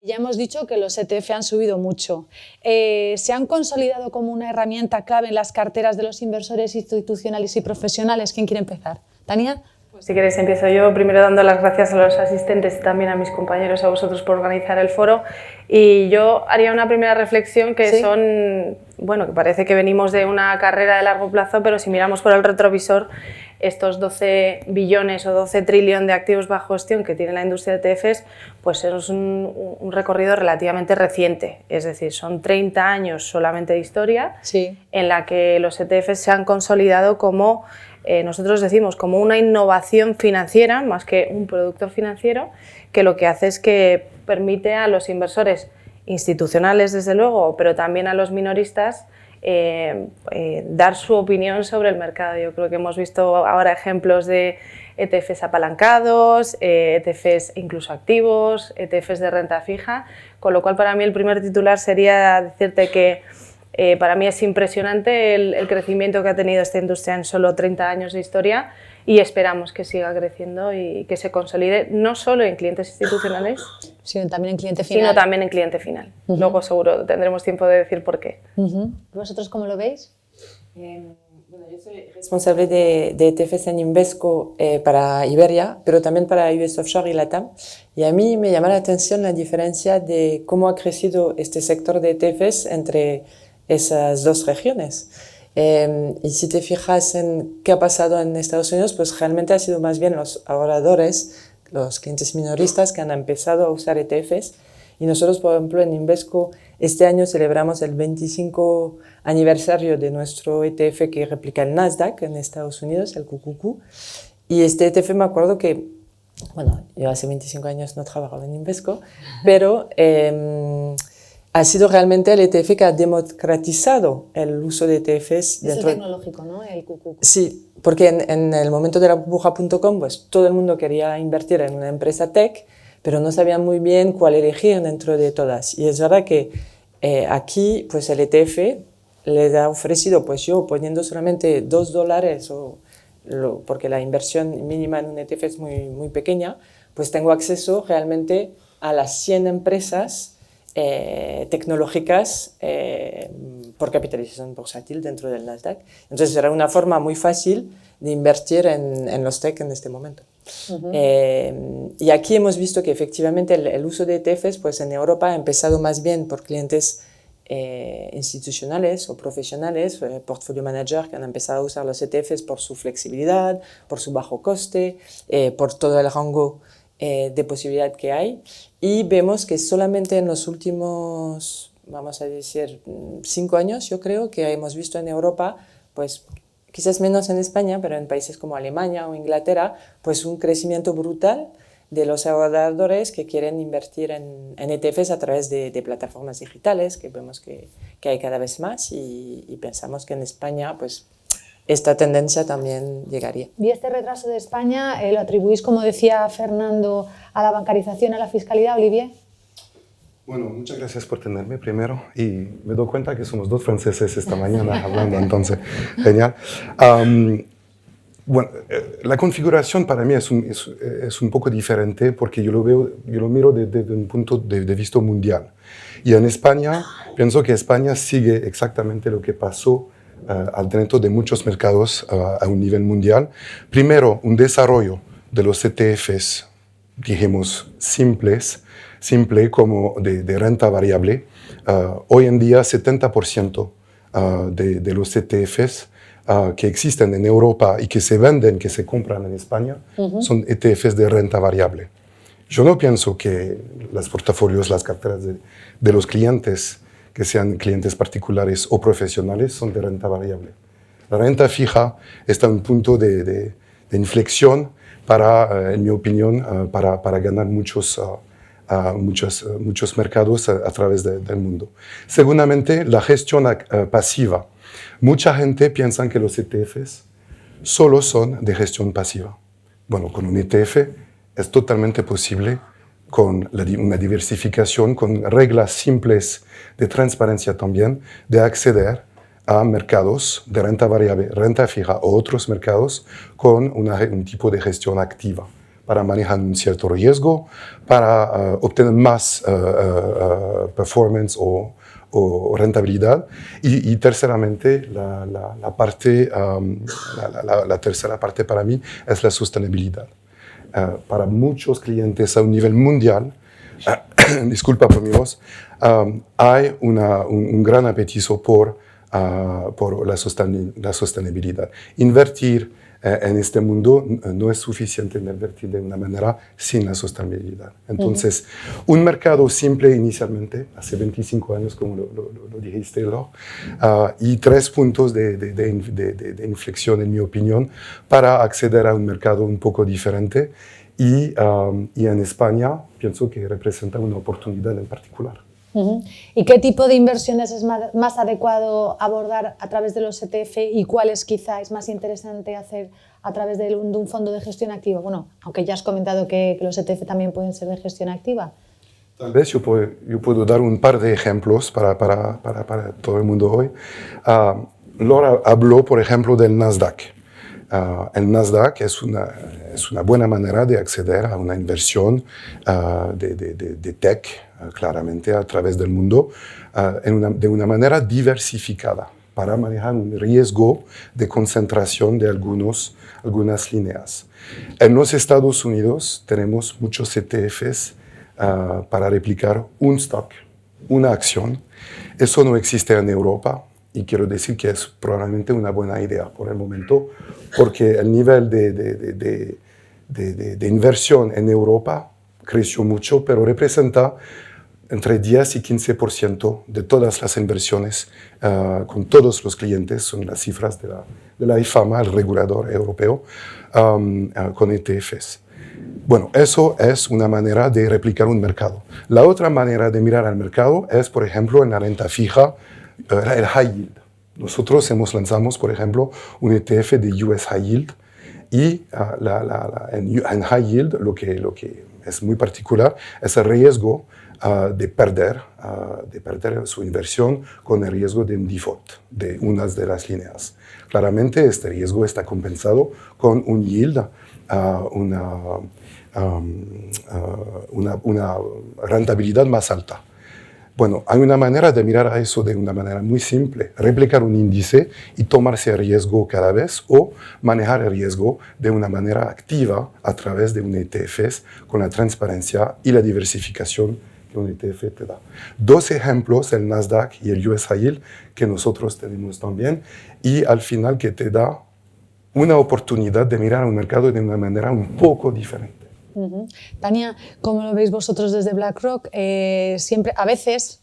Ya hemos dicho que los ETF han subido mucho. ¿Se han consolidado como una herramienta clave en las carteras de los inversores institucionales y profesionales? ¿Quién quiere empezar? ¿Tania? Pues si queréis empiezo yo, primero dando las gracias a los asistentes y también a mis compañeros, a vosotros por organizar el foro. Y yo haría una primera reflexión que son, bueno, que parece que venimos de una carrera de largo plazo, pero si miramos por el retrovisor, estos 12 billones o 12 trillones de activos bajo gestión que tiene la industria de ETFs, pues es un recorrido relativamente reciente, es decir, son 30 años solamente de historia en la que los ETFs se han consolidado como, nosotros decimos, como una innovación financiera, más que un producto financiero, que lo que hace es que permite a los inversores institucionales, desde luego, pero también a los minoristas, dar su opinión sobre el mercado. Yo creo que hemos visto ahora ejemplos de ETFs apalancados, ETFs incluso activos, ETFs de renta fija, con lo cual para mí el primer titular sería decirte que para mí es impresionante el crecimiento que ha tenido esta industria en solo 30 años de historia y esperamos que siga creciendo y que se consolide no solo en clientes institucionales, sino también en cliente final. Sino también en cliente final. Luego seguro tendremos tiempo de decir por qué. ¿Vosotros cómo lo veis? Bueno, yo soy responsable de ETFs en Invesco para Iberia, pero también para US Offshore y LATAM. Y a mí me llama la atención la diferencia de cómo ha crecido este sector de ETFs entre esas dos regiones. Y si te fijas en qué ha pasado en Estados Unidos, pues realmente ha sido más bien los ahorradores, los clientes minoristas que han empezado a usar ETFs. Y nosotros, por ejemplo, en Invesco, este año celebramos el 25 aniversario de nuestro ETF que replica el Nasdaq en Estados Unidos, el QQQ. Y este ETF me acuerdo que, bueno, yo hace 25 años no trabajaba en Invesco, pero ha sido realmente el ETF que ha democratizado el uso de ETFs. Es el tecnológico, ¿no? El QQQ. Sí, porque en el momento de la burbuja.com, pues todo el mundo quería invertir en una empresa tech, pero no sabían muy bien cuál elegir dentro de todas. Y es verdad que aquí, pues el ETF les ha ofrecido, pues yo poniendo solamente $2, porque la inversión mínima en un ETF es muy, muy pequeña, pues tengo acceso realmente a las 100 empresas tecnológicas por capitalización bursátil dentro del Nasdaq. Entonces era una forma muy fácil de invertir en los tech en este momento. Y aquí hemos visto que efectivamente el uso de ETFs pues en Europa ha empezado más bien por clientes institucionales o profesionales, portfolio manager que han empezado a usar los ETFs por su flexibilidad, por su bajo coste, por todo el rango de posibilidad que hay, y vemos que solamente en los últimos, vamos a decir, 5 años, yo creo que hemos visto en Europa, pues quizás menos en España, pero en países como Alemania o Inglaterra, pues un crecimiento brutal de los ahorradores que quieren invertir en ETFs a través de plataformas digitales, que vemos que hay cada vez más, y pensamos que en España, pues esta tendencia también llegaría. ¿Y este retraso de España lo atribuís, como decía Fernando, a la bancarización, a la fiscalidad, Olivier? Bueno, muchas gracias por tenerme primero, y me doy cuenta que somos dos franceses esta mañana hablando, entonces, genial. Bueno, la configuración para mí es un poco diferente porque yo lo miro desde un punto de vista mundial. Y en España, pienso que España sigue exactamente lo que pasó dentro de muchos mercados a un nivel mundial. Primero, un desarrollo de los ETFs, dijimos, simple como de renta variable. Hoy en día, 70% de los ETFs que existen en Europa y que se venden, que se compran en España, son ETFs de renta variable. Yo no pienso que los portafolios, las carteras de los clientes, que sean clientes particulares o profesionales, son de renta variable. La renta fija está en un punto de inflexión para, en mi opinión, para ganar muchos mercados a través del mundo. Seguramente, la gestión pasiva. Mucha gente piensa que los ETFs solo son de gestión pasiva. Bueno, con un ETF es totalmente posible, con una diversificación, con reglas simples de transparencia también, de acceder a mercados de renta variable, renta fija o otros mercados con un tipo de gestión activa. para manejar un cierto riesgo, para obtener más performance o rentabilidad. Y terceramente, la tercera parte para mí es la sostenibilidad. Para muchos clientes a un nivel mundial, disculpa por mi voz, hay un gran apetito por la sostenibilidad. Invertir en este mundo no es suficiente invertir de una manera sin la sostenibilidad. Entonces, un mercado simple inicialmente, hace 25 años, como lo dijiste, Laure, y 3 puntos de inflexión, en mi opinión, para acceder a un mercado un poco diferente. Y en España pienso que representa una oportunidad en particular. ¿Y qué tipo de inversiones es más adecuado abordar a través de los ETF y cuáles quizá es más interesante hacer a través de un fondo de gestión activa? Bueno, aunque ya has comentado que los ETF también pueden ser de gestión activa. Tal vez yo puedo dar un par de ejemplos para todo el mundo hoy. Laura habló, por ejemplo, del Nasdaq. El Nasdaq es una buena manera de acceder a una inversión de tech, claramente a través del mundo, de una manera diversificada para manejar un riesgo de concentración de algunas líneas. En los Estados Unidos tenemos muchos ETFs para replicar un stock, una acción. Eso no existe en Europa. Y quiero decir que es probablemente una buena idea por el momento, porque el nivel de inversión en Europa creció mucho, pero representa entre 10 y 15% de todas las inversiones con todos los clientes, son las cifras de la IFAMA, el regulador europeo, con ETFs. Bueno, eso es una manera de replicar un mercado. La otra manera de mirar al mercado es, por ejemplo, en la renta fija, el high yield. Nosotros lanzamos, por ejemplo, un ETF de US High Yield y en high yield lo que es muy particular es el riesgo de perder su inversión con el riesgo de un default de unas de las líneas. Claramente este riesgo está compensado con un yield, una rentabilidad más alta. Bueno, hay una manera de mirar a eso de una manera muy simple, replicar un índice y tomarse el riesgo cada vez o manejar el riesgo de una manera activa a través de un ETF con la transparencia y la diversificación que un ETF te da. 2 ejemplos, el Nasdaq y el US High Yield, que nosotros tenemos también, y al final que te da una oportunidad de mirar un mercado de una manera un poco diferente. Tania, ¿cómo lo veis vosotros desde BlackRock? Siempre, a veces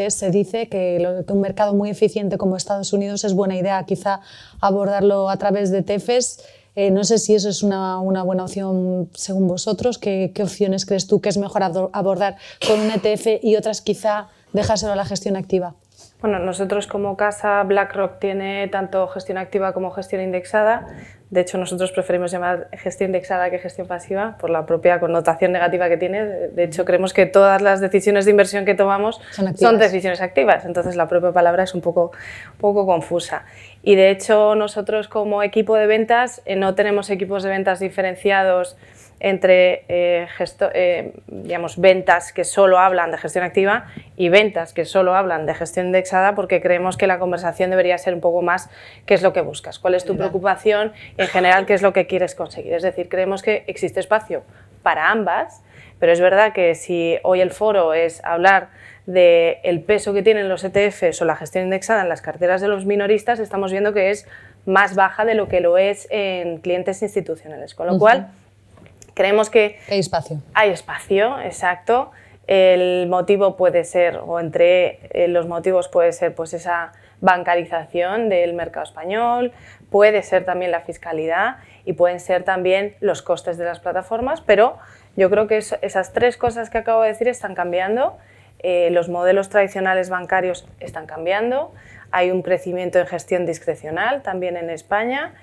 se dice que un mercado muy eficiente como Estados Unidos es buena idea quizá abordarlo a través de ETFs. No sé si eso es una buena opción según vosotros. ¿Qué opciones crees tú que es mejor abordar con un ETF y otras quizá dejárselo a la gestión activa? Bueno, nosotros como casa, BlackRock tiene tanto gestión activa como gestión indexada. De hecho, nosotros preferimos llamar gestión indexada que gestión pasiva por la propia connotación negativa que tiene. De hecho, creemos que todas las decisiones de inversión que tomamos son decisiones activas. Entonces, la propia palabra es un poco confusa. Y de hecho, nosotros como equipo de ventas no tenemos equipos de ventas diferenciados entre digamos, ventas que solo hablan de gestión activa y ventas que solo hablan de gestión indexada, porque creemos que la conversación debería ser un poco más qué es lo que buscas, cuál es tu preocupación y en general qué es lo que quieres conseguir. Es decir, creemos que existe espacio para ambas, pero es verdad que si hoy el foro es hablar del peso que tienen los ETFs o la gestión indexada en las carteras de los minoristas, estamos viendo que es más baja de lo que lo es en clientes institucionales, con lo cual creemos que hay espacio. Hay espacio, exacto. El motivo puede ser, o entre los motivos puede ser pues esa bancarización del mercado español, puede ser también la fiscalidad y pueden ser también los costes de las plataformas, pero yo creo que esas 3 cosas que acabo de decir están cambiando. Los modelos tradicionales bancarios están cambiando, hay un crecimiento en gestión discrecional también en España,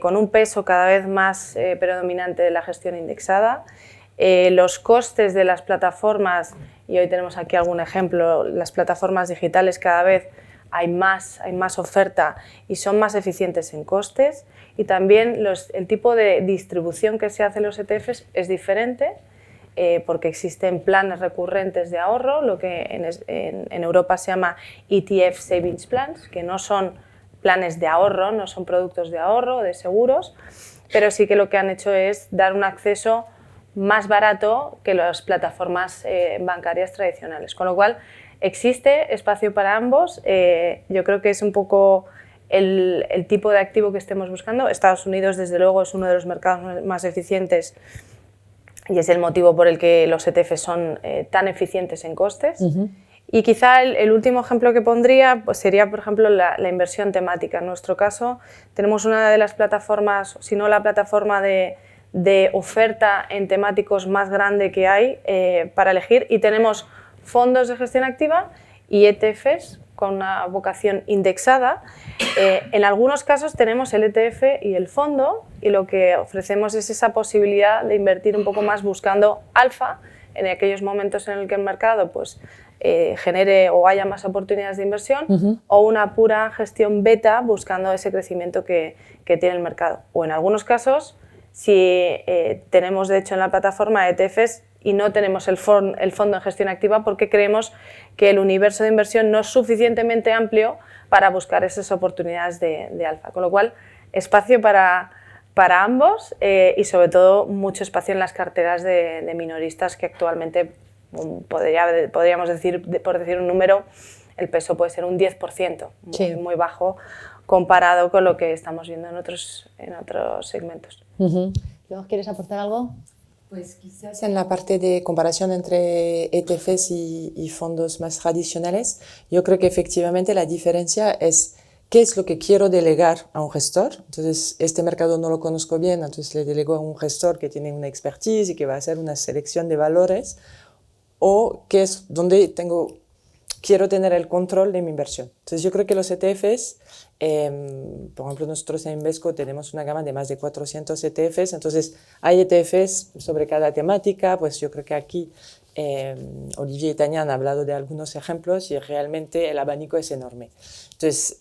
con un peso cada vez más predominante de la gestión indexada. Los costes de las plataformas, y hoy tenemos aquí algún ejemplo, las plataformas digitales cada vez hay más oferta y son más eficientes en costes, y también el tipo de distribución que se hace en los ETFs es diferente, porque existen planes recurrentes de ahorro, lo que en Europa se llama ETF Savings Plans, que no son planes de ahorro, no son productos de ahorro o de seguros, pero sí que lo que han hecho es dar un acceso más barato que las plataformas bancarias tradicionales. Con lo cual, existe espacio para ambos. Yo creo que es un poco el tipo de activo que estemos buscando. Estados Unidos, desde luego, es uno de los mercados más eficientes y es el motivo por el que los ETFs son tan eficientes en costes. Y quizá el último ejemplo que pondría pues sería, por ejemplo, la inversión temática. En nuestro caso, tenemos una de las plataformas, si no la plataforma de oferta en temáticos más grande que hay para elegir, y tenemos fondos de gestión activa y ETFs con una vocación indexada. En algunos casos tenemos el ETF y el fondo, y lo que ofrecemos es esa posibilidad de invertir un poco más buscando alfa en aquellos momentos en el que el mercado pues, genere o haya más oportunidades de inversión, o una pura gestión beta buscando ese crecimiento que tiene el mercado. O en algunos casos, si tenemos de hecho en la plataforma ETFs y no tenemos el fondo en gestión activa, porque creemos que el universo de inversión no es suficientemente amplio para buscar esas oportunidades de alfa. Con lo cual, espacio para ambos y sobre todo mucho espacio en las carteras de minoristas, que actualmente podríamos decir, por decir un número, el peso puede ser un 10%, muy bajo comparado con lo que estamos viendo en otros segmentos. ¿Luego quieres aportar algo? Pues quizás en la parte de comparación entre ETFs y fondos más tradicionales, yo creo que efectivamente la diferencia es qué es lo que quiero delegar a un gestor. Entonces, este mercado no lo conozco bien, entonces le delego a un gestor que tiene una expertise y que va a hacer una selección de valores, o qué es donde quiero tener el control de mi inversión. Entonces, yo creo que los ETFs, por ejemplo, nosotros en Invesco tenemos una gama de más de 400 ETFs, entonces hay ETFs sobre cada temática, pues yo creo que aquí Olivier y Tania han hablado de algunos ejemplos y realmente el abanico es enorme. Entonces,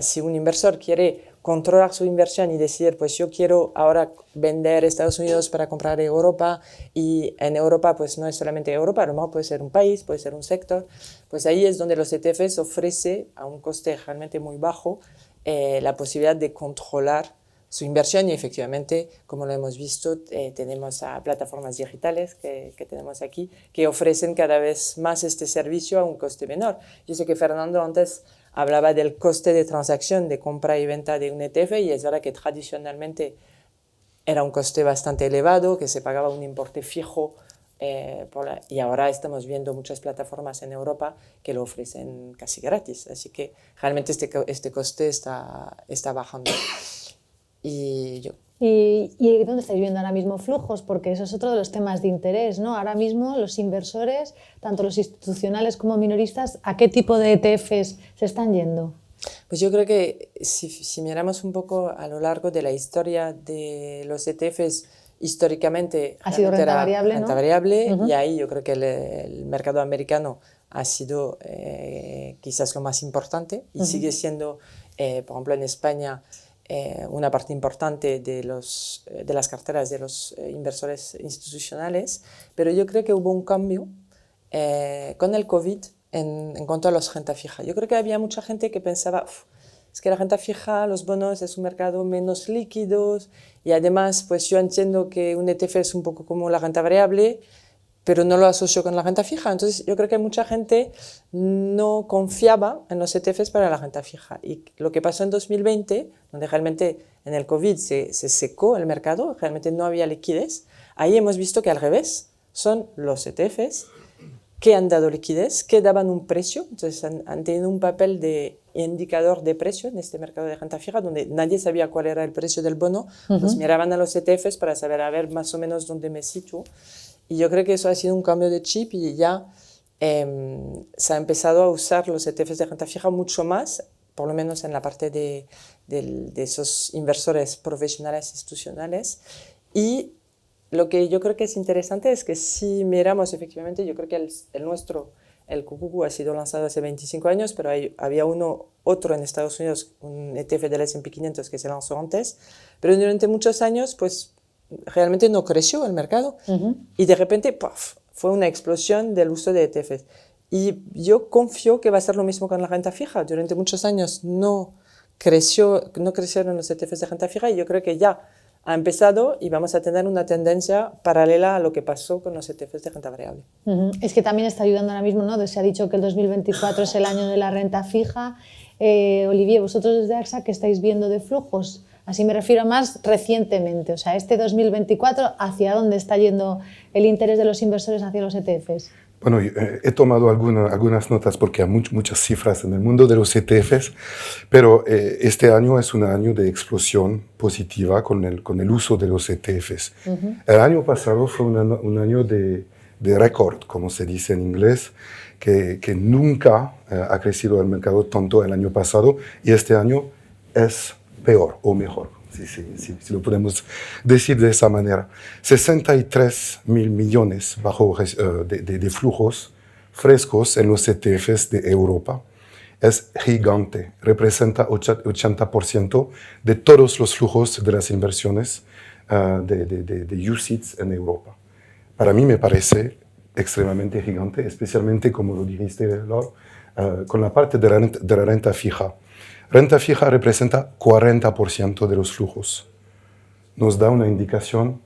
si un inversor quiere controlar su inversión y decir, pues yo quiero ahora vender Estados Unidos para comprar Europa, y en Europa pues no es solamente Europa, a lo mejor puede ser un país, puede ser un sector, pues ahí es donde los ETFs ofrecen a un coste realmente muy bajo la posibilidad de controlar su inversión, y efectivamente, como lo hemos visto, tenemos a plataformas digitales que tenemos aquí que ofrecen cada vez más este servicio a un coste menor. Yo sé que Fernando antes hablaba del coste de transacción de compra y venta de un ETF, y es verdad que tradicionalmente era un coste bastante elevado, que se pagaba un importe fijo, y ahora estamos viendo muchas plataformas en Europa que lo ofrecen casi gratis, así que realmente este coste está bajando. ¿Y dónde estáis viendo ahora mismo flujos? Porque eso es otro de los temas de interés, ¿no? Ahora mismo los inversores, tanto los institucionales como minoristas, ¿a qué tipo de ETFs se están yendo? Pues yo creo que si miramos un poco a lo largo de la historia de los ETFs, históricamente ha sido renta variable, renta variable, y ahí yo creo que el mercado americano ha sido quizás lo más importante, y sigue siendo, por ejemplo, en España, una parte importante de las carteras de los inversores institucionales, pero yo creo que hubo un cambio con el COVID en cuanto a los renta fija. Yo creo que había mucha gente que pensaba, es que la renta fija, los bonos es un mercado menos líquido, y además pues yo entiendo que un ETF es un poco como la renta variable, pero no lo asocio con la renta fija. Entonces yo creo que mucha gente no confiaba en los ETFs para la renta fija. Y lo que pasó en 2020, donde realmente en el COVID se secó el mercado, realmente no había liquidez, ahí hemos visto que al revés, son los ETFs que han dado liquidez, que daban un precio, entonces han tenido un papel de indicador de precio en este mercado de renta fija, donde nadie sabía cuál era el precio del bono, pues miraban a los ETFs para saber a ver más o menos dónde me sitúo. Y yo creo que eso ha sido un cambio de chip, y ya se ha empezado a usar los ETFs de renta fija mucho más, por lo menos en la parte de esos inversores profesionales institucionales. Y lo que yo creo que es interesante es que si miramos efectivamente, yo creo que el nuestro El QQQ ha sido lanzado hace 25 años, pero había otro en Estados Unidos, un ETF del S&P 500 que se lanzó antes, pero durante muchos años pues realmente no creció el mercado y de repente ¡puff!, fue una explosión del uso de ETFs. Y yo confío que va a ser lo mismo con la renta fija. Durante muchos años no crecieron los ETFs de renta fija y yo creo que ya ha empezado y vamos a tener una tendencia paralela a lo que pasó con los ETFs de renta variable. Es que también está ayudando ahora mismo, ¿no? Se ha dicho que el 2024 es el año de la renta fija. Olivier, vosotros desde AXA, ¿qué estáis viendo de flujos? Así me refiero más recientemente, o sea, este 2024, ¿hacia dónde está yendo el interés de los inversores hacia los ETFs? Bueno, he tomado algunas notas porque hay muchas cifras en el mundo de los ETFs, pero este año es un año de explosión positiva con el uso de los ETFs. El año pasado fue un año de récord, como se dice en inglés, que nunca ha crecido el mercado tanto el año pasado y este año es peor o mejor. Si lo podemos decir de esa manera. 63.000 millones de flujos frescos en los ETFs de Europa. Es gigante, representa 80% de todos los flujos de las inversiones de UCITS en Europa. Para mí me parece extremadamente gigante, especialmente como lo dijiste, Laura, con la parte de la renta fija. Renta fija representa 40% de los flujos. Nos da una indicación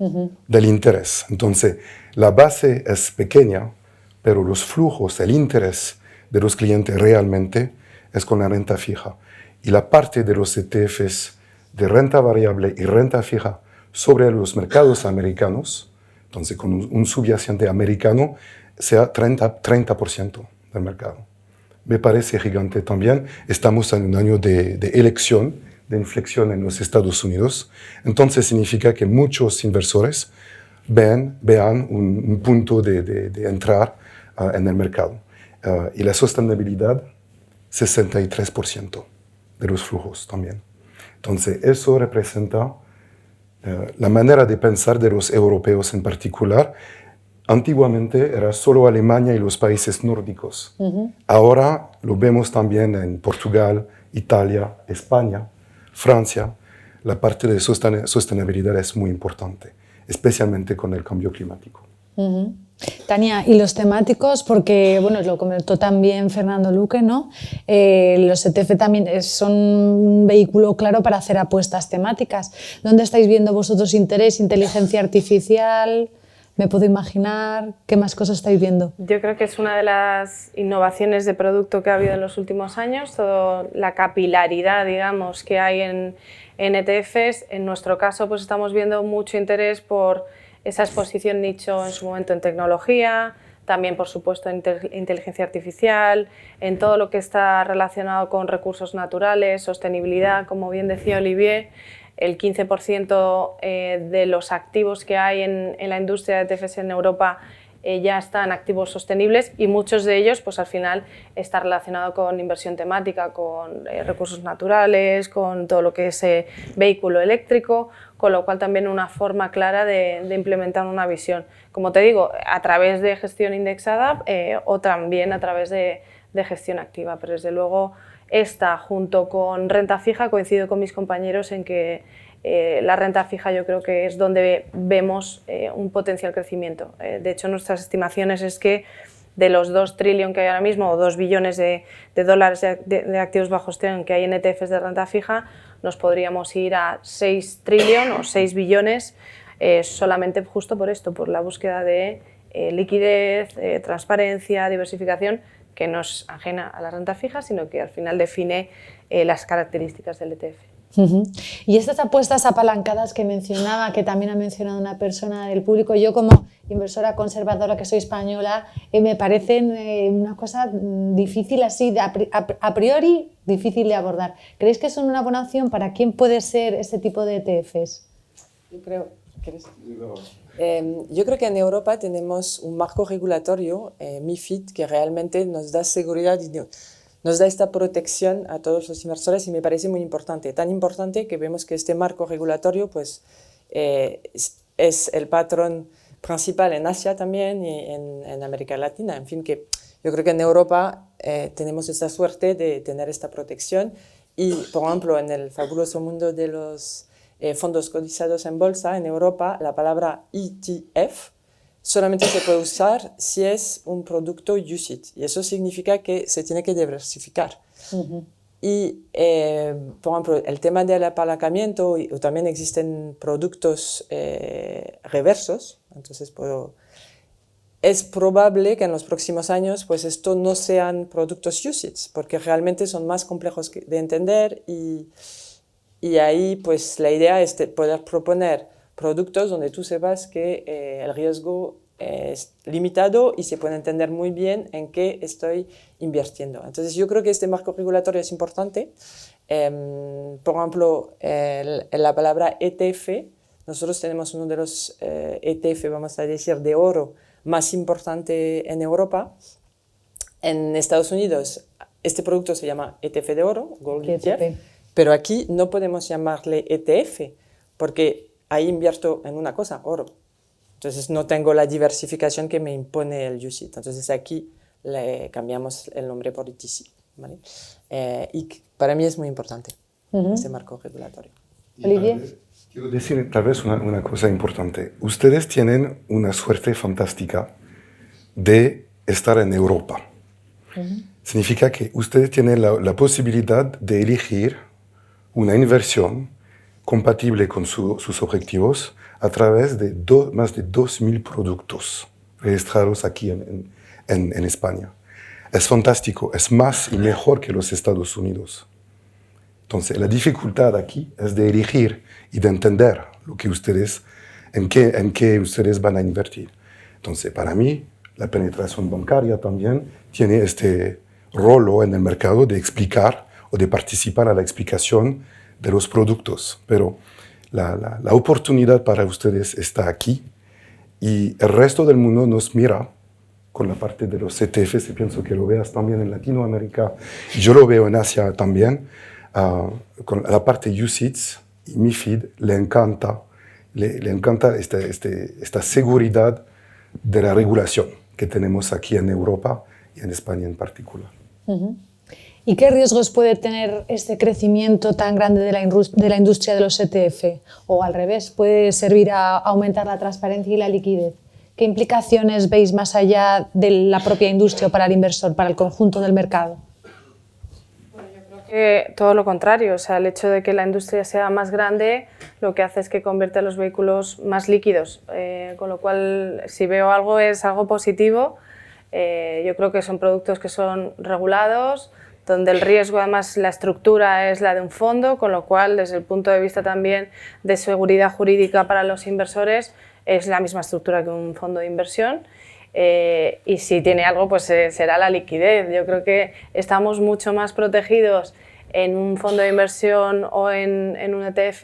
del interés. Entonces, la base es pequeña, pero los flujos, el interés de los clientes realmente es con la renta fija. Y la parte de los ETFs de renta variable y renta fija sobre los mercados americanos, entonces con un subyacente americano, sea 30% del mercado. Me parece gigante también. Estamos en un año de elección, de inflexión en los Estados Unidos. Entonces significa que muchos inversores vean un punto de entrar en el mercado. Y la sostenibilidad, 63% de los flujos también. Entonces eso representa la manera de pensar de los europeos en particular. Antiguamente era solo Alemania y los países nórdicos. Ahora lo vemos también en Portugal, Italia, España, Francia. La parte de sostenibilidad es muy importante, especialmente con el cambio climático. Tania, y los temáticos, porque bueno, lo comentó también Fernando Luque, ¿no? Los ETF también son un vehículo claro para hacer apuestas temáticas. ¿Dónde estáis viendo vosotros interés? ¿Inteligencia artificial? ¿Me puedo imaginar? ¿Qué más cosas estáis viendo? Yo creo que es una de las innovaciones de producto que ha habido en los últimos años, toda la capilaridad, digamos, que hay en ETFs. En nuestro caso, pues estamos viendo mucho interés por esa exposición nicho en su momento en tecnología, también, por supuesto, en inteligencia artificial, en todo lo que está relacionado con recursos naturales, sostenibilidad, como bien decía Olivier. El 15% de los activos que hay en la industria de ETFs en Europa ya están activos sostenibles y muchos de ellos pues al final está relacionado con inversión temática, con recursos naturales, con todo lo que es vehículo eléctrico, con lo cual también una forma clara de implementar una visión. Como te digo, a través de gestión indexada o también a través de gestión activa, pero desde luego esta, junto con renta fija, coincido con mis compañeros en que la renta fija yo creo que es donde vemos un potencial crecimiento. De hecho, nuestras estimaciones es que de los 2 trillones que hay ahora mismo, o 2 billones de dólares de activos bajo gestión que hay en ETFs de renta fija, nos podríamos ir a 6 trillones o 6 billones solamente justo por esto, por la búsqueda de liquidez, transparencia, diversificación, que no es ajena a la renta fija, sino que al final define las características del ETF. Y estas apuestas apalancadas que mencionaba, que también ha mencionado una persona del público, yo como inversora conservadora que soy española, me parecen una cosa difícil así, a priori difícil de abordar. ¿Creéis que son una buena opción? ¿Para quién puede ser este tipo de ETFs? Yo creo que en Europa tenemos un marco regulatorio, MiFID, que realmente nos da seguridad y nos da esta protección a todos los inversores y me parece muy importante. Tan importante que vemos que este marco regulatorio pues, es el patrón principal en Asia también y en América Latina. En fin, que Yo creo que en Europa tenemos esta suerte de tener esta protección y, por ejemplo, en el fabuloso mundo de los fondos cotizados en bolsa, en Europa, la palabra ETF solamente se puede usar si es un producto UCITS y eso significa que se tiene que diversificar. Y, por ejemplo, el tema del apalancamiento, o también existen productos reversos, entonces es probable que en los próximos años pues esto no sean productos UCITS, porque realmente son más complejos de entender y ahí pues la idea es poder proponer productos donde tú sepas que el riesgo es limitado y se puede entender muy bien en qué estoy invirtiendo. Entonces yo creo que este marco regulatorio es importante. Por ejemplo, la palabra ETF, nosotros tenemos uno de los ETF, vamos a decir, de oro más importante en Europa. En Estados Unidos este producto se llama ETF de oro, Gold ETF, pero aquí no podemos llamarle ETF porque ahí invierto en una cosa, oro. Entonces no tengo la diversificación que me impone el UCITS. Entonces aquí le cambiamos el nombre por ETC, ¿vale? Y para mí es muy importante este marco regulatorio. Olivier. Quiero decir tal vez una cosa importante. Ustedes tienen una suerte fantástica de estar en Europa. Significa que ustedes tienen la posibilidad de elegir una inversión compatible con sus objetivos a través de más de 2.000 productos registrados aquí en España. Es fantástico, es más y mejor que los Estados Unidos. Entonces, la dificultad aquí es de elegir y de entender lo que en qué ustedes van a invertir. Entonces, para mí, la penetración bancaria también tiene este rol en el mercado de explicar o de participar a la explicación de los productos. Pero la oportunidad para ustedes está aquí y el resto del mundo nos mira con la parte de los ETFs, y pienso que lo veas también en Latinoamérica, y yo lo veo en Asia también, con la parte UCITS y MiFID le encanta esta seguridad de la regulación que tenemos aquí en Europa y en España en particular. ¿Y qué riesgos puede tener este crecimiento tan grande de la industria de los ETF? O al revés, ¿puede servir a aumentar la transparencia y la liquidez? ¿Qué implicaciones veis más allá de la propia industria o para el inversor, para el conjunto del mercado? Todo lo contrario, o sea, el hecho de que la industria sea más grande lo que hace es que convierte a los vehículos más líquidos, con lo cual si veo algo es algo positivo. Yo creo que son productos que son regulados, donde el riesgo, además la estructura es la de un fondo, con lo cual desde el punto de vista también de seguridad jurídica para los inversores es la misma estructura que un fondo de inversión. Y si tiene algo, pues será la liquidez. Yo creo que estamos mucho más protegidos en un fondo de inversión o en un ETF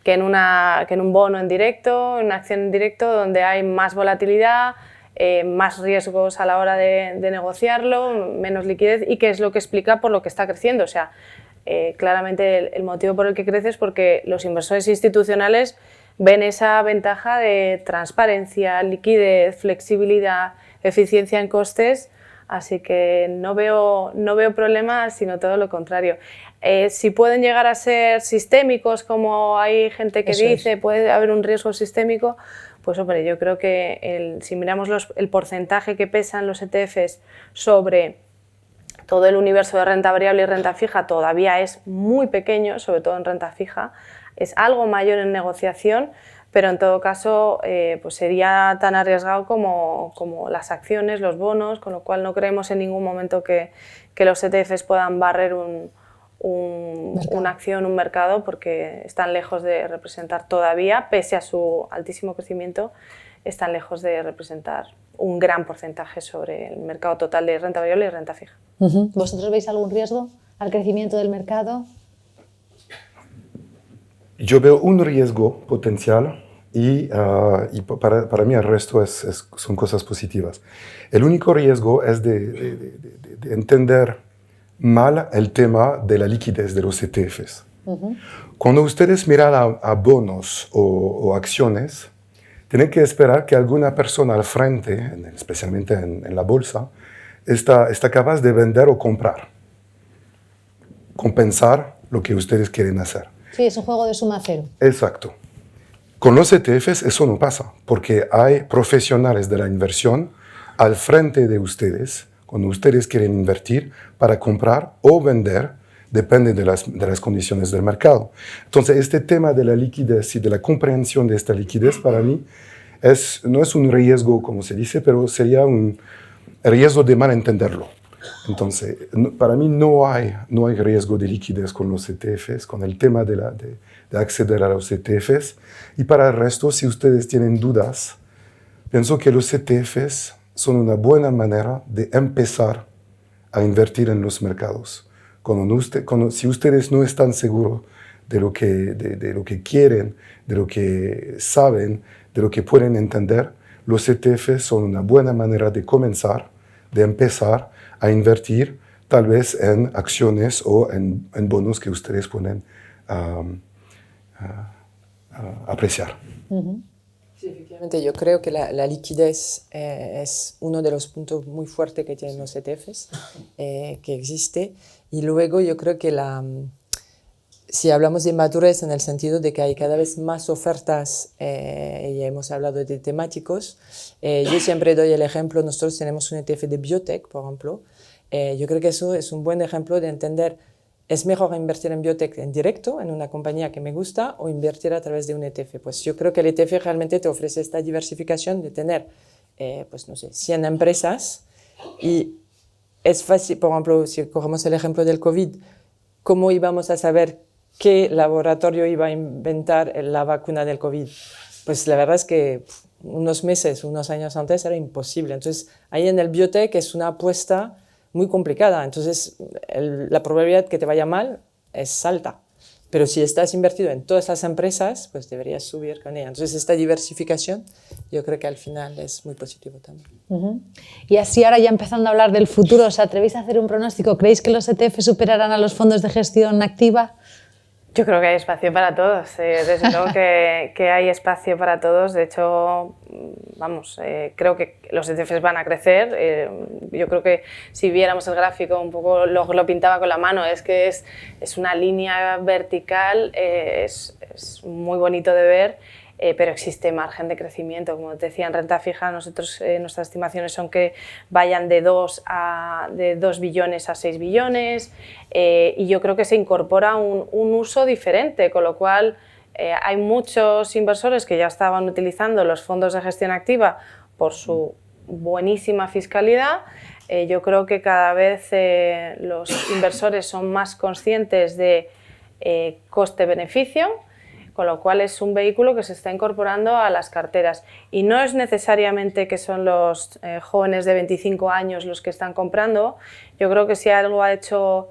que en un bono en directo, en una acción en directo, donde hay más volatilidad, más riesgos a la hora de negociarlo, menos liquidez, y que es lo que explica por lo que está creciendo. O sea, claramente el motivo por el que crece es porque los inversores institucionales ven esa ventaja de transparencia, liquidez, flexibilidad, eficiencia en costes, así que no veo problemas, sino todo lo contrario. Si pueden llegar a ser sistémicos, como hay gente que dice, puede haber un riesgo sistémico, pues hombre, yo creo que si miramos el porcentaje que pesan los ETFs sobre todo el universo de renta variable y renta fija, todavía es muy pequeño, sobre todo en renta fija. Es algo mayor en negociación, pero en todo caso pues sería tan arriesgado como las acciones, los bonos, con lo cual no creemos en ningún momento que los ETFs puedan barrer una acción, un mercado, porque están lejos de representar todavía, pese a su altísimo crecimiento, están lejos de representar un gran porcentaje sobre el mercado total de renta variable y renta fija. ¿Vosotros veis algún riesgo al crecimiento del mercado? Yo veo un riesgo potencial y para mí el resto son cosas positivas. El único riesgo es de entender mal el tema de la liquidez de los ETFs. Cuando ustedes miran a bonos o acciones, tienen que esperar que alguna persona al frente, especialmente en la bolsa, está capaz de vender o comprar, compensar lo que ustedes quieren hacer. Sí, es un juego de suma cero. Exacto. Con los ETFs eso no pasa, porque hay profesionales de la inversión al frente de ustedes, cuando ustedes quieren invertir, para comprar o vender, depende de las condiciones del mercado. Entonces, este tema de la liquidez y de la comprensión de esta liquidez, para mí, no es un riesgo, como se dice, pero sería un riesgo de malentenderlo. Entonces, para mí no hay riesgo de liquidez con los ETFs, con el tema de acceder a los ETFs. Y para el resto, si ustedes tienen dudas, pienso que los ETFs son una buena manera de empezar a invertir en los mercados. Si ustedes no están seguros de lo que quieren, de lo que saben, de lo que pueden entender, los ETFs son una buena manera de comenzar, de empezar a invertir tal vez en acciones o en bonos que ustedes pueden apreciar. Sí, efectivamente, yo creo que la liquidez es uno de los puntos muy fuertes que tienen los ETFs, que existe. Y luego yo creo que si hablamos de madurez en el sentido de que hay cada vez más ofertas, y ya hemos hablado de temáticos, yo siempre doy el ejemplo, nosotros tenemos un ETF de biotech, por ejemplo. Yo creo que eso es un buen ejemplo de entender, ¿es mejor invertir en biotech en directo, en una compañía que me gusta, o invertir a través de un ETF? Pues yo creo que el ETF realmente te ofrece esta diversificación de tener, pues no sé, 100 empresas, y es fácil, por ejemplo, si cogemos el ejemplo del COVID, ¿cómo íbamos a saber qué laboratorio iba a inventar la vacuna del COVID? Pues la verdad es que unos meses, unos años antes era imposible. Entonces, ahí en el biotech es una apuesta muy complicada. Entonces, la probabilidad que te vaya mal es alta. Pero si estás invertido en todas las empresas, pues deberías subir con ella. Entonces, esta diversificación yo creo que al final es muy positivo también. Y así ahora ya empezando a hablar del futuro, ¿os atrevéis a hacer un pronóstico? ¿Creéis que los ETF superarán a los fondos de gestión activa? Yo creo que hay espacio para todos, desde luego que hay espacio para todos. De hecho, vamos, creo que los ETFs van a crecer. Yo creo que si viéramos el gráfico un poco, lo pintaba con la mano, es que es una línea vertical, es muy bonito de ver. Pero existe margen de crecimiento. Como te decía, en renta fija nuestras estimaciones son que vayan de 2 billones a 6 billones y yo creo que se incorpora un uso diferente, con lo cual hay muchos inversores que ya estaban utilizando los fondos de gestión activa por su buenísima fiscalidad. Yo creo que cada vez los inversores son más conscientes de coste-beneficio, con lo cual es un vehículo que se está incorporando a las carteras. Y no es necesariamente que son los jóvenes de 25 años los que están comprando. Yo creo que si algo ha hecho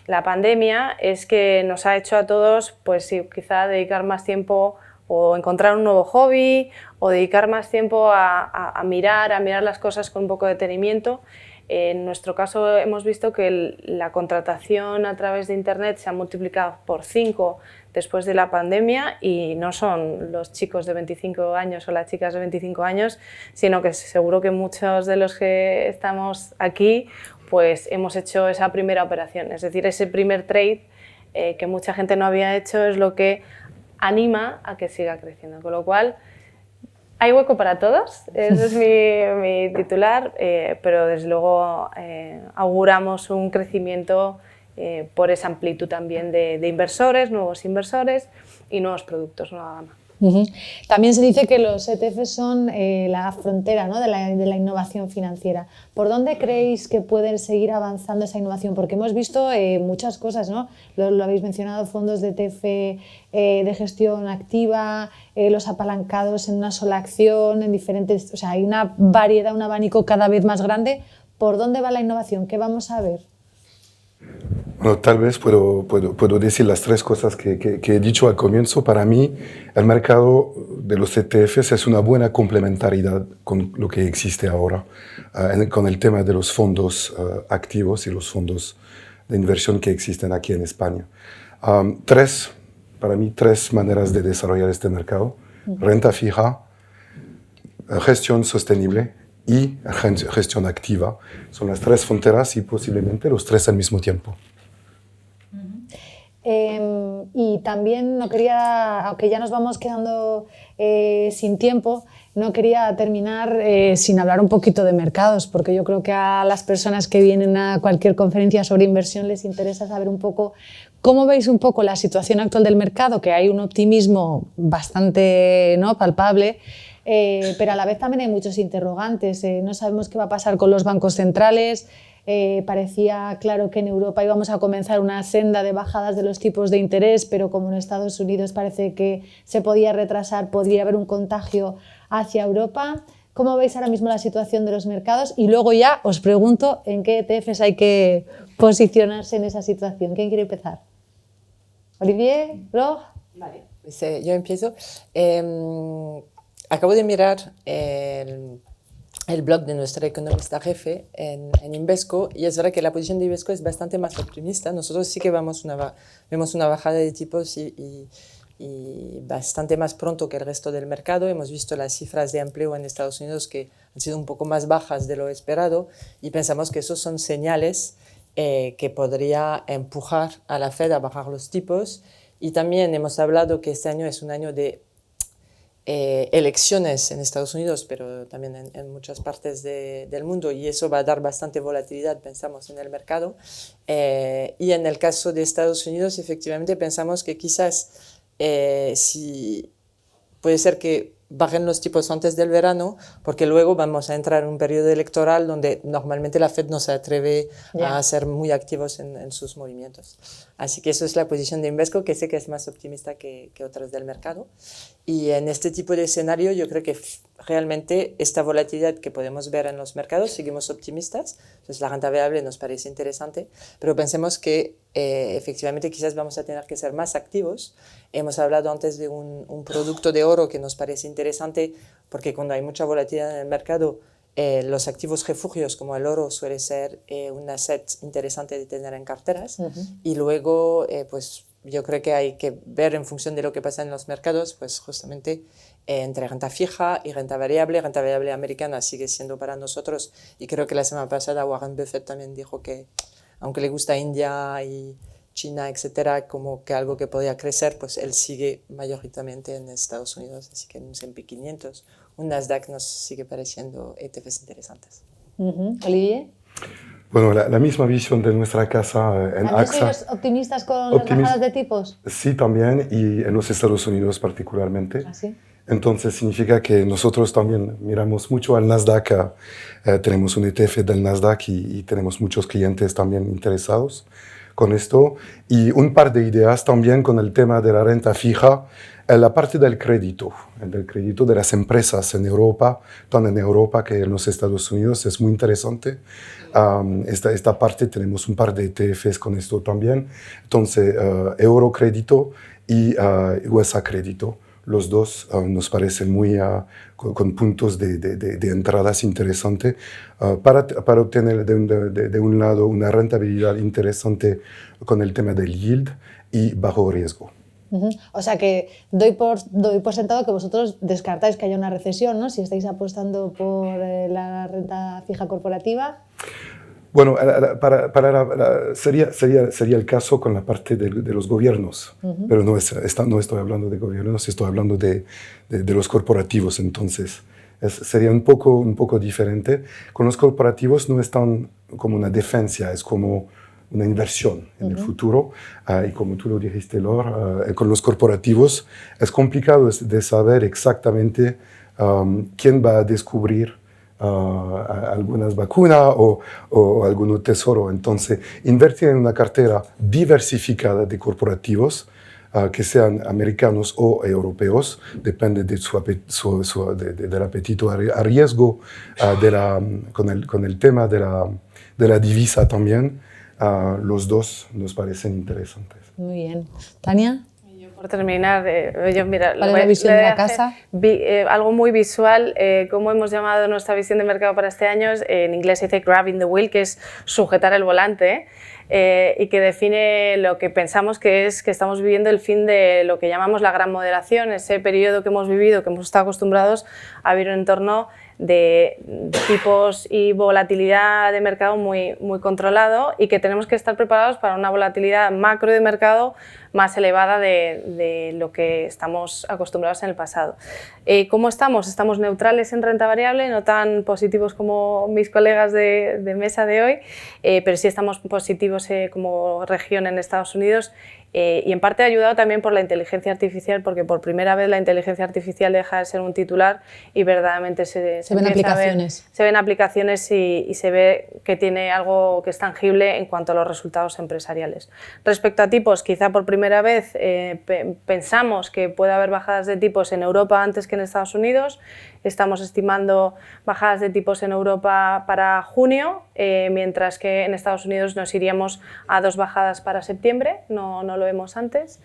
la pandemia es que nos ha hecho a todos, pues sí, quizá dedicar más tiempo o encontrar un nuevo hobby o dedicar más tiempo a mirar las cosas con un poco de detenimiento. En nuestro caso hemos visto que la contratación a través de Internet se ha multiplicado por 5 después de la pandemia y no son los chicos de 25 años o las chicas de 25 años, sino que seguro que muchos de los que estamos aquí pues hemos hecho esa primera operación, es decir, ese primer trade que mucha gente no había hecho es lo que anima a que siga creciendo, con lo cual hay hueco para todos, ese es mi titular, pero desde luego auguramos un crecimiento por esa amplitud también de inversores, nuevos inversores y nuevos productos, nueva gama. También se dice que los ETFs son la frontera, ¿no?, de la innovación financiera. ¿Por dónde creéis que pueden seguir avanzando esa innovación? Porque hemos visto muchas cosas, ¿no? Lo habéis mencionado, fondos de ETF de gestión activa, los apalancados en una sola acción, en diferentes, o sea, hay una variedad, un abanico cada vez más grande. ¿Por dónde va la innovación? ¿Qué vamos a ver? Bueno, tal vez puedo decir las 3 cosas que he dicho al comienzo. Para mí, el mercado de los ETFs es una buena complementariedad con lo que existe ahora, con el tema de los fondos activos y los fondos de inversión que existen aquí en España. Para mí, 3 maneras de desarrollar este mercado: renta fija, gestión sostenible y gestión activa. Son las tres fronteras y posiblemente los tres al mismo tiempo. Y también no quería, aunque ya nos vamos quedando sin tiempo, no quería terminar sin hablar un poquito de mercados, porque yo creo que a las personas que vienen a cualquier conferencia sobre inversión les interesa saber un poco cómo veis un poco la situación actual del mercado, que hay un optimismo bastante, ¿no?, palpable, pero a la vez también hay muchos interrogantes. No sabemos qué va a pasar con los bancos centrales. Parecía claro que en Europa íbamos a comenzar una senda de bajadas de los tipos de interés, pero como en Estados Unidos parece que se podía retrasar, podría haber un contagio hacia Europa. ¿Cómo veis ahora mismo la situación de los mercados? Y luego ya os pregunto en qué ETFs hay que posicionarse en esa situación. ¿Quién quiere empezar? Olivier, Blog. Vale, pues, yo empiezo. Acabo de mirar el blog de nuestra economista jefe en Invesco, y es verdad que la posición de Invesco es bastante más optimista. Nosotros sí que vemos una bajada de tipos y bastante más pronto que el resto del mercado. Hemos visto las cifras de empleo en Estados Unidos que han sido un poco más bajas de lo esperado, y pensamos que esos son señales que podría empujar a la Fed a bajar los tipos. Y también hemos hablado que este año es un año de elecciones en Estados Unidos, pero también en muchas partes del mundo, y eso va a dar bastante volatilidad, pensamos, en el mercado. Y en el caso de Estados Unidos, efectivamente, pensamos que quizás si puede ser que bajen los tipos antes del verano, porque luego vamos a entrar en un periodo electoral donde normalmente la Fed no se atreve a ser muy activos en sus movimientos. Así que eso es la posición de Invesco, que sé que es más optimista que otras del mercado. Y en este tipo de escenario yo creo que realmente esta volatilidad que podemos ver en los mercados, seguimos optimistas. Entonces la renta variable nos parece interesante, pero pensemos que efectivamente quizás vamos a tener que ser más activos. Hemos hablado antes de un producto de oro que nos parece interesante, porque cuando hay mucha volatilidad en el mercado, los activos refugios como el oro suele ser un asset interesante de tener en carteras. Y luego pues yo creo que hay que ver en función de lo que pasa en los mercados, pues justamente entre renta fija y renta variable americana sigue siendo para nosotros, y creo que la semana pasada Warren Buffett también dijo que aunque le gusta India y China, etcétera, como que algo que podía crecer, pues él sigue mayoritariamente en Estados Unidos, así que un S&P 500, un Nasdaq nos sigue pareciendo ETFs interesantes. Olivier. Bueno, la misma visión de nuestra casa en AXA. ¿Sois optimistas con las bajadas de tipos? Sí, también, y en los Estados Unidos particularmente. ¿Ah, sí? Entonces significa que nosotros también miramos mucho al Nasdaq, tenemos un ETF del Nasdaq y tenemos muchos clientes también interesados con esto, y un par de ideas también con el tema de la renta fija, la parte del crédito de las empresas en Europa, tanto en Europa que en los Estados Unidos, es muy interesante. Esta parte tenemos un par de ETFs con esto también, entonces euro crédito y USA crédito. Los dos nos parecen muy con puntos de entradas interesantes para obtener de un lado una rentabilidad interesante con el tema del yield y bajo riesgo. O sea que doy por sentado que vosotros descartáis que haya una recesión, ¿no? Si estáis apostando por la renta fija corporativa. Bueno, sería el caso con la parte de los gobiernos, pero no estoy hablando de gobiernos, estoy hablando de los corporativos, entonces sería un poco diferente. Con los corporativos no es tan como una defensa, es como una inversión en el futuro, y como tú lo dijiste, Laura, con los corporativos es complicado de saber exactamente quién va a descubrir algunas vacunas o algún tesoro. Entonces, invertir en una cartera diversificada de corporativos, que sean americanos o europeos, depende de del apetito a riesgo, con el tema de la divisa también. Los dos nos parecen interesantes. Muy bien. Tania. Por terminar, mira, ¿Cuál es la visión de la casa? Algo muy visual, cómo hemos llamado nuestra visión de mercado para este año, en inglés se dice grabbing the wheel, que es sujetar el volante, y que define lo que pensamos que es que estamos viviendo el fin de lo que llamamos la gran moderación, ese periodo que hemos vivido, que hemos estado acostumbrados a vivir en un entorno de tipos y volatilidad de mercado muy controlado y que tenemos que estar preparados para una volatilidad macro de mercado más elevada de lo que estamos acostumbrados en el pasado. ¿Cómo estamos? Estamos neutrales en renta variable, no tan positivos como mis colegas de mesa de hoy, pero sí estamos positivos como región en Estados Unidos. Y en parte ayudado también por la inteligencia artificial, porque por primera vez la inteligencia artificial deja de ser un titular y verdaderamente se ven aplicaciones. Se ven aplicaciones y se ve que tiene algo que es tangible en cuanto a los resultados empresariales. Respecto a tipos, quizá por primera vez pensamos que puede haber bajadas de tipos en Europa antes que en Estados Unidos. Estamos estimando bajadas de tipos en Europa para junio, mientras que en Estados Unidos nos iríamos a 2 bajadas para septiembre, no lo vemos antes.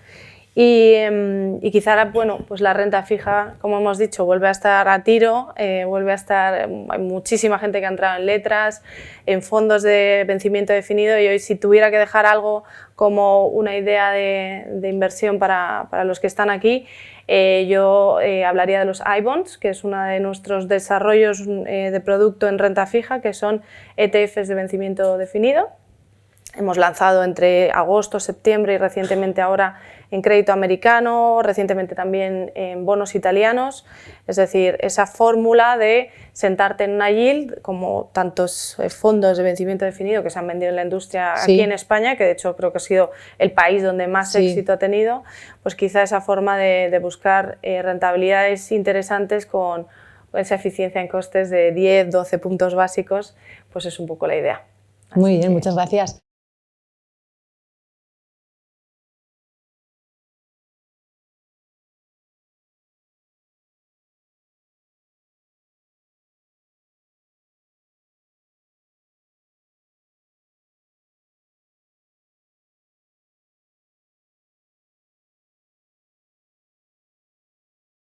Y quizá, bueno, pues la renta fija, como hemos dicho, vuelve a estar a tiro, vuelve a estar, hay muchísima gente que ha entrado en letras, en fondos de vencimiento definido, y hoy si tuviera que dejar algo como una idea de inversión para los que están aquí, yo hablaría de los iBonds, que es uno de nuestros desarrollos de producto en renta fija, que son ETFs de vencimiento definido. Hemos lanzado entre agosto, septiembre y recientemente ahora en crédito americano, recientemente también en bonos italianos. Es decir, esa fórmula de sentarte en una yield, como tantos fondos de vencimiento definido que se han vendido en la industria aquí en España, que de hecho creo que ha sido el país donde más éxito ha tenido, pues quizá esa forma de buscar rentabilidades interesantes con esa eficiencia en costes de 10, 12 puntos básicos, pues es un poco la idea. Muy bien, muchas gracias.